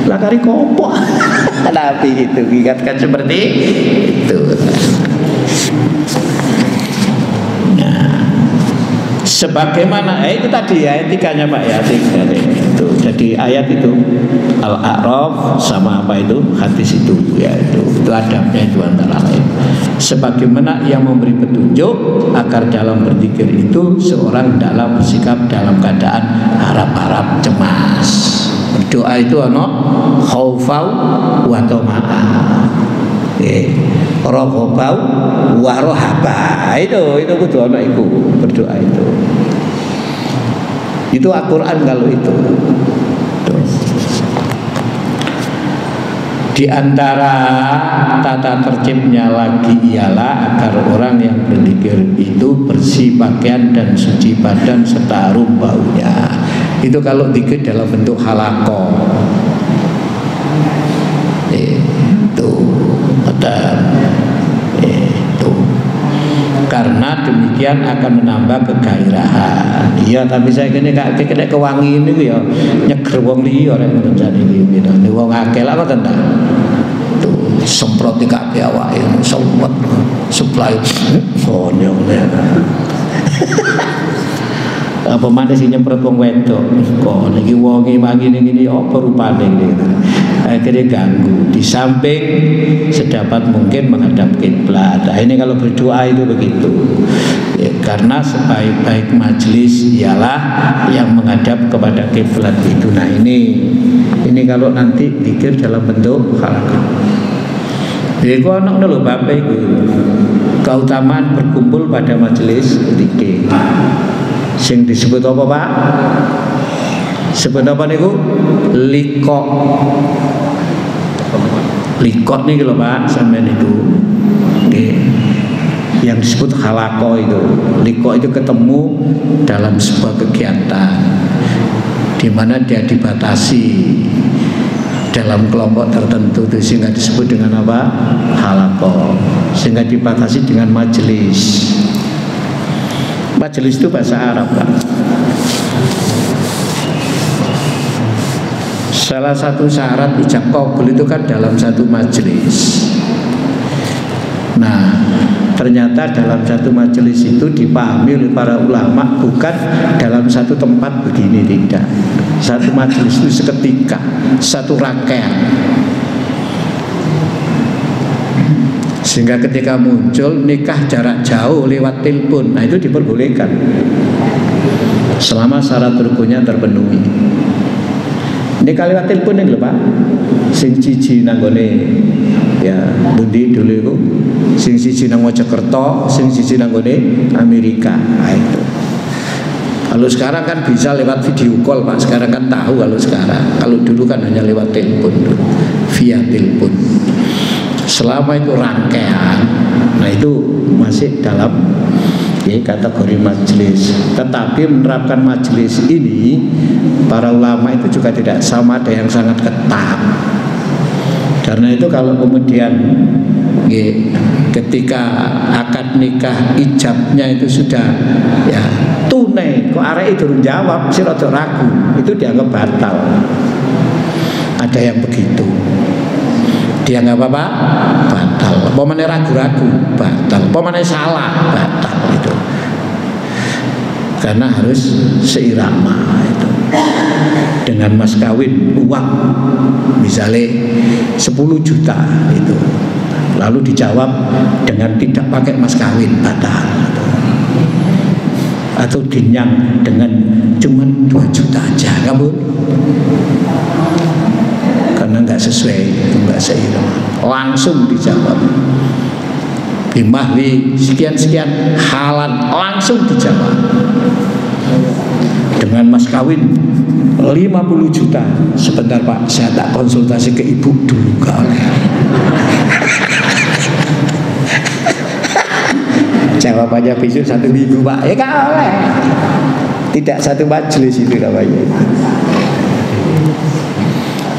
Lah kari kopok. Nabi itu ingatkan seperti itu. Nah, sebagaimana itu tadi ayat 3-nya Pak ya, itu. Jadi ayat itu Al-A'raf sama apa itu hadis itu ya, itu adabnya itu antara lain. Sebagaimana yang memberi petunjuk agar dalam berzikir itu seorang dalam bersikap dalam keadaan harap-harap cemas. Berdoa itu ono khaufau wa tama'a. Rohobau wa rohaba. Itu kudu ono iku berdoa itu. Itu Al-Quran kalau itu. Di antara tata tertibnya lagi ialah agar orang yang berzikir itu bersih suci pakaian dan suci badan serta harum baunya. Itu kalau zikir dalam bentuk halaqah. Itu karena demikian akan menambah kegairahan. Iya, tapi saya kene kak kene kewangi ini ya nyeger wong liya rek ngoten saniki gitu. Nek wong akeh lah ngoten ta. Tuh semprot kabeh awake sempet supply ngono ya. Apa maneh sing nyemprot wong wedok. Kok niki wonge mangi ngene apa rupane gitu. Akhirnya ganggu. Di samping sedapat mungkin menghadap kiblat. Nah, ini kalau berdoa itu begitu ya, karena sebaik-baik majelis ialah yang menghadap kepada kiblat itu. Nah ini kalau nanti zikir dalam bentuk halaqah. Jadi kok anak lho Bapak itu keutamaan berkumpul pada majelis zikir. Sing disebut apa Pak? Sebut apa niku? Liqaq. Liqaq nih kalau Pak sampean itu. Yang disebut halaqah itu. Liqaq itu ketemu dalam sebuah kegiatan di mana dia dibatasi dalam kelompok tertentu itu, sehingga disebut dengan apa? Halaqah. Sehingga dibatasi dengan majelis. Majelis itu bahasa Arab Pak. Salah satu syarat ijab qabul itu kan dalam satu majelis. Nah, ternyata dalam satu majelis itu dipahami oleh para ulama bukan dalam satu tempat begini, tidak. Satu majelis itu seketika, satu rangkaian. Sehingga ketika muncul nikah jarak jauh lewat telepon, nah itu diperbolehkan selama syarat rukunnya terpenuhi. Nikah lewat telepon ini lho Pak. Sing siji nanggone ya bundi dulu itu, sing siji nang Mojokerto, sing siji nanggone Amerika. Nah, itu. Kalau sekarang kan bisa lewat video call Pak. Sekarang kan tahu kalau sekarang. Kalau dulu kan hanya lewat telepon, via telepon. Selama itu rangkaian, nah itu masih dalam ya, kategori majelis. Tetapi menerapkan majelis ini para ulama itu juga tidak sama, ada yang sangat ketat. Karena itu kalau kemudian ya, ketika akad nikah ijabnya itu sudah ya tunai, kok arek itu jawab sih rada ragu, itu dianggap batal. Ada yang begitu. Dia nggak apa-apa, batal. Pemane ragu-ragu, batal. Pemane salah, batal itu. Karena harus seirama itu. Dengan mas kawin uang, misalnya 10 juta itu. Lalu dijawab dengan tidak pakai mas kawin, batal. Itu. Atau dinyang dengan cuma 2 juta aja, kamu? Karena nggak sesuai, nggak seirama. Langsung dijawab. Bimahli sekian-sekian halan, langsung dijawab. Dengan mas kawin 50 juta. Sebentar Pak, saya tak konsultasi ke ibu dulu, gak oleh. Jawabannya besok 1 minggu Pak, ya gak oleh. Tidak satu majelis itu namanya.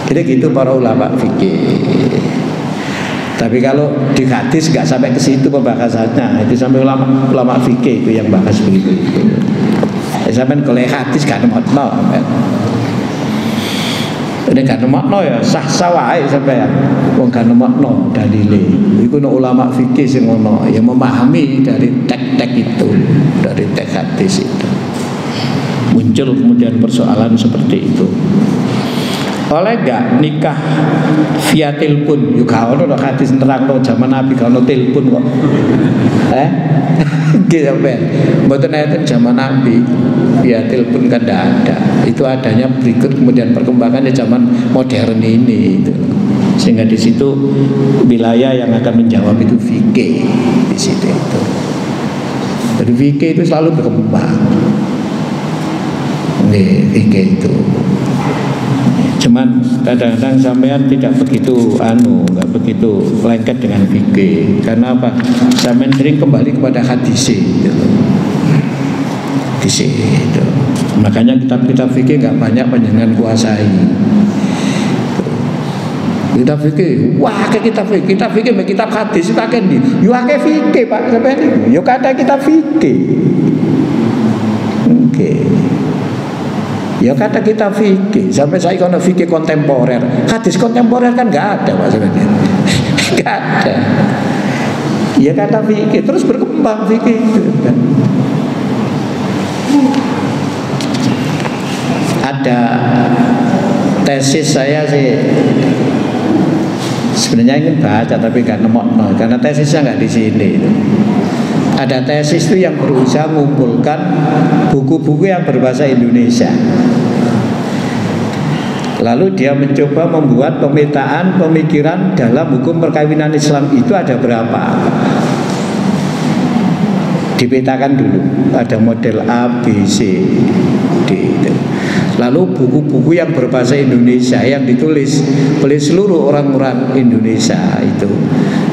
Jadi gitu para ulama fikih. Tapi kalau di hadis nggak sampai ke situ pembahasannya, itu sampai ulama fikih itu yang bahas begitu. Sampai kalau hadis gak nemokno, ini gak nemokno ya sah sawai sampai ya, wong gak nemokno dalile. Iku no ulama fikih sing ngono, yang memahami dari tek-tek itu, dari tek hadis itu. Muncul kemudian persoalan seperti itu. Oleh gak nikah via telepon juga ono hadis nerang no zaman Nabi kalau telepon kok. Gitu Ben. Mboten enten zaman Nabi via telepon kan tidak ada. Itu adanya berikut kemudian perkembangannya zaman modern ini itu. Sehingga di situ wilayah yang akan menjawab itu fikih di situ itu. Jadi fikih itu selalu berkembang. Nih fikih itu. Cuman kadang-kadang sampean tidak begitu nggak begitu lengket dengan fikih. Karena apa? Sampean sering kembali kepada hadis gitu. di situ. Makanya kitab-kitab fikih nggak banyak panjenengan kuasai. Kitab fikih, wah ke kitab fikih, kitab hadis itu akan di, yo akeh fikih Pak sampeyan niku, yo kata kitab fikih. Oke. Ya kata kitab fikih, sampai saya kono fikih kontemporer, hadis kontemporer kan nggak ada Pak sebenarnya, nggak ada. Ya kata fikih terus berkembang fikih itu kan. Ada tesis saya sih. Sebenarnya ingin baca tapi gak nemu karena tesisnya nggak di sini. Ada tesis itu yang berusaha mengumpulkan buku-buku yang berbahasa Indonesia. Lalu dia mencoba membuat pemetaan pemikiran dalam hukum perkawinan Islam itu ada berapa. Dipetakan dulu. Ada model A, B, C, D. Lalu buku-buku yang berbahasa Indonesia yang ditulis oleh seluruh orang-orang Indonesia itu,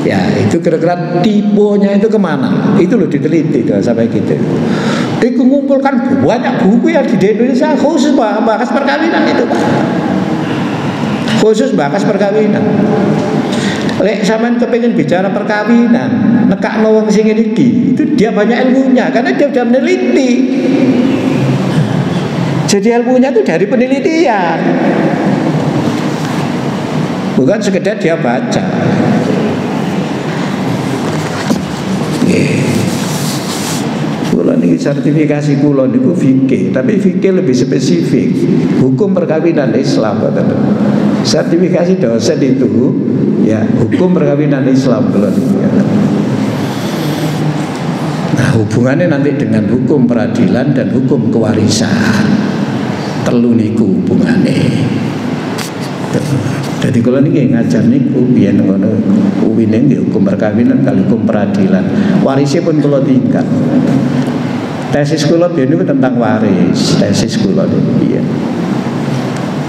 ya itu kira-kira tipenya itu kemana? Itu loh diteliti sampai gitu. Itu mengumpulkan banyak buku yang di Indonesia khusus bahas perkawinan itu, Pak. Khusus bahas perkawinan. Lek sampean kepengin bicara perkawinan, nekakno wong sing iki, itu dia banyak ilmunya karena dia sudah meneliti. Jadi ilmunya itu dari penelitian, bukan sekedar dia baca. Kulo niki sertifikasi kulo niku fikih, tapi fikih lebih spesifik, hukum perkawinan Islam. Sertifikasi dosen itu ya hukum perkawinan Islam kulo niku. Nah hubungannya nanti dengan hukum peradilan dan hukum kewarisan. Telu niku hubungane. Jadi kalau niki ngajar niku biyen ngono uwine hukum perkawinan kali hukum peradilan. Warisnya pun kula tingkat. Tesis kula biyen niku tentang waris, tesis kula niku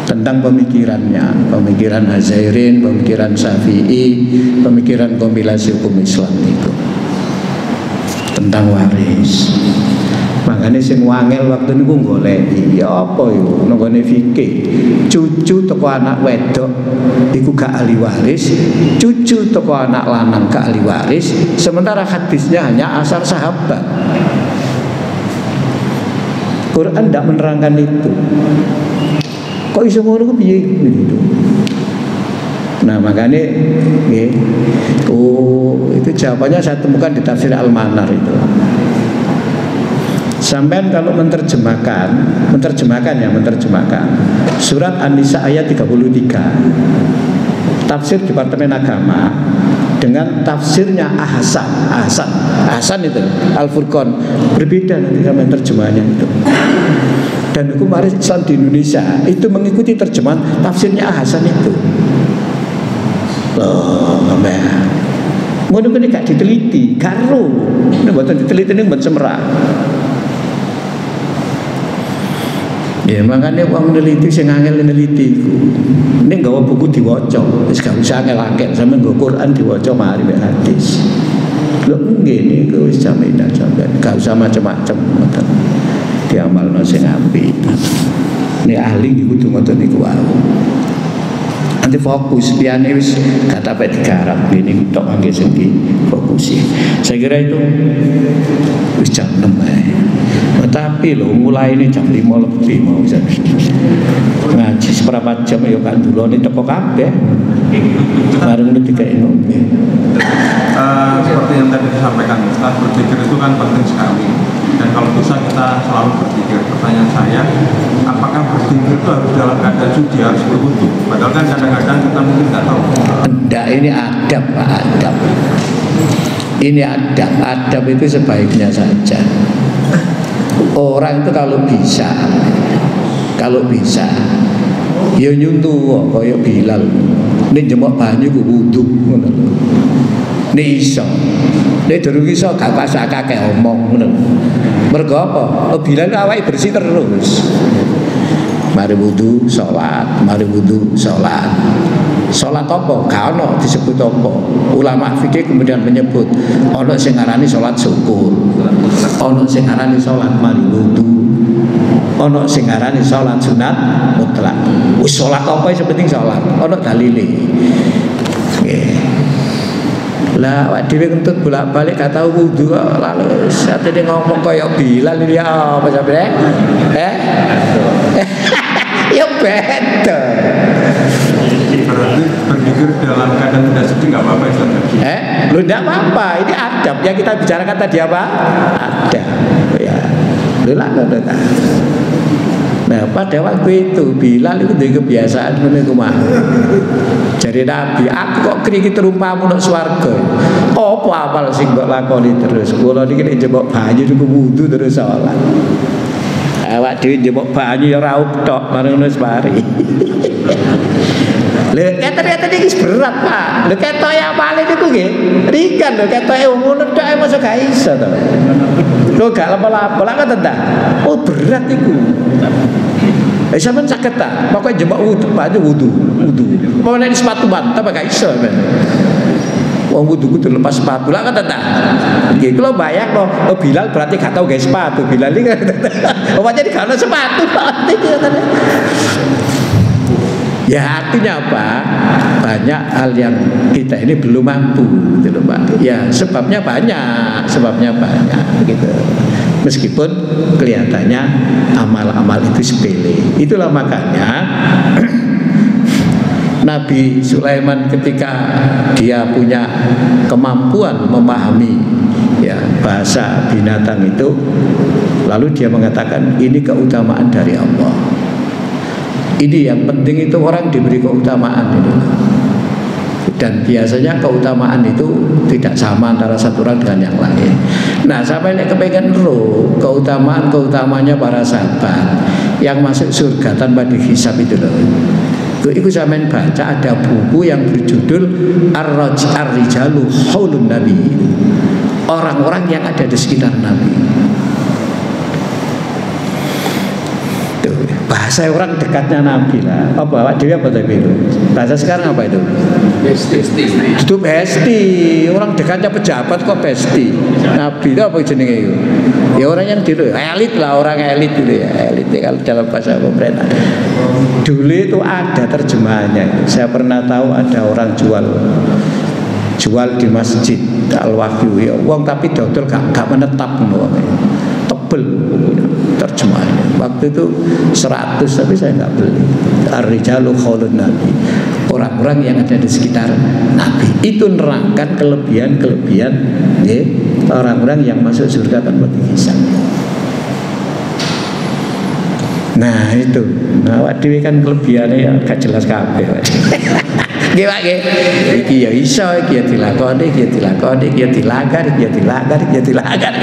tentang pemikirannya, pemikiran Hazairin, pemikiran Syafi'i, pemikiran kompilasi hukum Islam niku. Tentang waris. Makanya sing wangel waktu niku goleki ya apa yo nggone fikih. Cucu teko anak wedok iku gak ahli waris, cucu teko anak lanang gak ahli waris, sementara hadisnya hanya asar sahabat. Quran tidak menerangkan itu. Kok iso ngono ku piye gitu. Nah makanya itu jawabannya saya temukan di tafsir Al-Manar itu. Sampai kalau menerjemahkan surat An-Nisa ayat 33, tafsir Departemen Agama dengan tafsirnya Ahsan itu Al-Furqan berbeda nanti sama terjemahannya itu. Dan hukum waris Islam di Indonesia itu mengikuti terjemahan tafsirnya Ahsan itu. Loh, ngono kene gak diteliti, karo. Nek mboten diteliti ning mboten semerah. Ya makanya wong neliti sing angel neliti iku. Nek gawa buku diwaca, wis gak usah angel-angel, sampe nggo Quran diwaca mari mek hadis. Lho ngene iku wis jaminan sampean, gak usah macam-macam ngoten. Diamalno sing apik. Nek ahli iku kudu ngoten niku wae. Nanti fokus liyane wis gak sampai digarap ngene tok angge sing difokusi. Saya kira itu wis jam 6 ae. Tapi loh mulai ini jam 5 lebih mau ngaji seperempat jam ya kan dulu ini teko kabeh bareng udah tiga ngombe. Seperti yang tadi disampaikan Ustaz, berpikir itu kan penting sekali dan kalau bisa kita selalu berpikir. Pertanyaan saya, apakah berpikir itu harus dalam keadaan suci, harus berwudu? Padahal kan kadang-kadang kita mungkin nggak tahu. Enggak, ini adab Pak, adab. Ini adab itu sebaiknya saja. Orang itu kalau bisa ya nyuntuh kaya Bilal nek jemok banyu ku wudu ngono lho. Nek iso nek durung iso gak pasak akeh omong ngono. Mergo apa? Bilal awake bersih terus. Mari wudu salat, Salat apa? Gak ono disebut apa. Ulama fikih kemudian menyebut ono sing ngarani salat syukur, ono sing ngarani salat mari wudu, ono sing ngarani salat sunat mutlak. Wis salat apa sing penting salat, ono dalile. Nggih. Lah awak dhewe kentut bolak-balik gak tau wudu lalu satene ngomong kaya Bilal ya apa sampe? Ya beda. Berarti berpikir dalam keadaan tidak sedih nggak apa-apa Ustaz? Lu enggak apa-apa, ini adab yang kita bicarakan tadi apa? Adab. Ya. Lu lah kata. Nah, pada waktu itu Bilal itu dari kebiasaan menurut mah. Jadi Nabi, aku kok kriki terumpamu nak swarga. Apa apal sing kok lakoni terus? Kula niki nek njebok banyu niku wudu terus salat. Awak dhewe njebok banyu ya raup tok bareng wis mari. Lha ternyata iki berat, Pak. Lha ketoke apale niku nggih. Ringan lho ketoke ngono tok mosok gak iso to. Lho gak apa-apa lah kok ta. Oh berat iku. Sampeyan saged ta? Pokoke jembak wudu, Pak wudu. Mau nek sepatu bantal gak iso men. Wong wudu kudu lepas sepatu lah kata ta. Nggih kula bayang kok Bilal berarti gak tau gawe sepatu. Bilal iki apa jadi gak ono sepatu ya artinya apa? Banyak hal yang kita ini belum mampu gitu loh Pak. Ya sebabnya banyak begitu. Meskipun kelihatannya amal-amal itu sepele. Itulah makanya Nabi Sulaiman ketika dia punya kemampuan memahami ya bahasa binatang itu, lalu dia mengatakan ini keutamaan dari Allah. Ini yang penting itu orang diberi keutamaan itu. Dan biasanya keutamaan itu tidak sama antara satu orang dengan yang lain. Nah, sampai nek kepengen roh keutamaan-keutamanya para sahabat yang masuk surga tanpa dihisab itu loh. Itu sampean baca ada buku yang berjudul Ar-Rijalu Haulun Nabi. Orang-orang yang ada di sekitar Nabi. Bahasa orang dekatnya Nabi lah. Apa Pak Dewi apa tadi itu? Bahasa sekarang apa itu? Besti. Itu besti. Orang dekatnya pejabat kok besti. Nabi itu apa jenenge itu? Ya orang yang dulu elit lah, orang elit itu ya. Elit kalau dalam bahasa pemerintah. Dulu itu ada terjemahannya. Saya pernah tahu ada orang jual di masjid Al-Wahyu ya. Uang tapi dodol gak menetap no. Tebel terjemahannya. Waktu itu 100 tapi saya nggak beli. Ar-Rijalu Haulun Nabi. Orang-orang yang ada di sekitar Nabi. Itu nerangkan kelebihan-kelebihan ya, orang-orang yang masuk surga tanpa dihisab. Nah itu. Nah awak dhewe kan kelebihannya ya gak jelas kabeh. Nggih Pak nggih. Iki ya iso, iki ya dilakoni, iki ya dilakoni, iki ya dilanggar, iki ya dilanggar, iki ya dilanggar.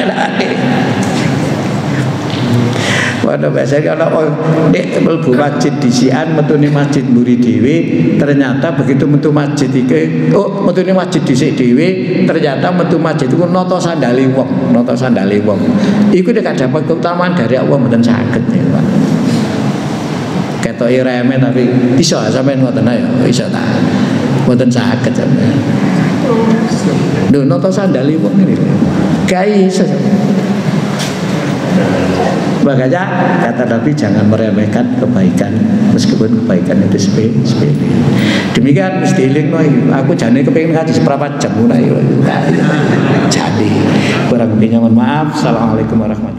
Pada biasanya kalau mlebu masjid disian metune masjid mburi dhewe, ternyata begitu metu masjid iki metune masjid dhisik dhewe, ternyata metu masjid iku nata sandale wong. Iku nek dapat keutamaan dari Allah mboten saged ya Pak. Ketoke remeh tapi iso sampean ngoten ae iso ta. Mboten saged sampean. Lho nata sandale wong iki. Gak iso. Makanya kata Nabi jangan meremehkan kebaikan meskipun kebaikan itu sepele. Demikian mesti eling aku jane kepengin ngaji seprapat jam mulai. Jadi kurang lebihnya mohon maaf. Assalamualaikum warahmatullahi wabarakatuh.